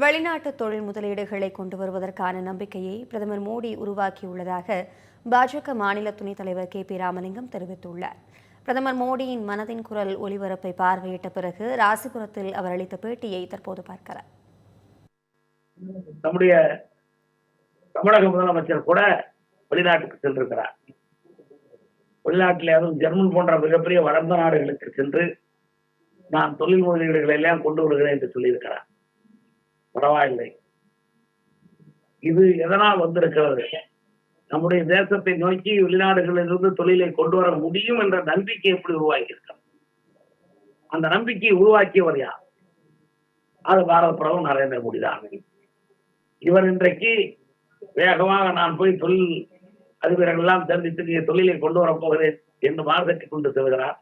வெளிநாட்டு தொழில் முதலீடுகளை கொண்டு வருவதற்கான நம்பிக்கையை பிரதமர் மோடி உருவாக்கியுள்ளதாக பாஜக மாநில துணைத் தலைவர் கே.பி. ராமலிங்கம் தெரிவித்துள்ளார். பிரதமர் மோடியின் மனதின் குரல் ஒலிபரப்பை பார்வையிட்ட பிறகு ராசிபுரத்தில் அவர் அளித்த பேட்டியை தற்போது பார்க்கலாம். நம்முடைய தமிழக முதலமைச்சர் கூட வெளிநாட்டுக்கு சென்றிருக்கிறார். வெளிநாட்டில் அதுவும் ஜெர்மன் போன்ற மிகப்பெரிய வளர்ந்த நாடுகளுக்கு சென்று நான் தொழில் முதலீடுகளை எல்லாம் கொண்டு வருகிறேன் என்று சொல்லியிருக்கிறார். பரவாயில்லை. இது எதனால் வந்திருக்கிறது? நம்முடைய தேசத்தை நோக்கி வெளிநாடுகளிலிருந்து தொழிலை கொண்டு வர முடியும் என்ற நம்பிக்கை எப்படி உருவாக்கியிருக்கிறது? அந்த நம்பிக்கையை உருவாக்கியவர் யார்? அது பாரத பிரதமர் நரேந்திர மோடி தான். இவர் இன்றைக்கு வேகமாக நான் போய் தொழில் அதிபர்கள் எல்லாம் சந்தித்து தொழிலை கொண்டு வரப் போகிறேன் என்று மார்க்கெட்டை கொண்டு செல்கிறார்.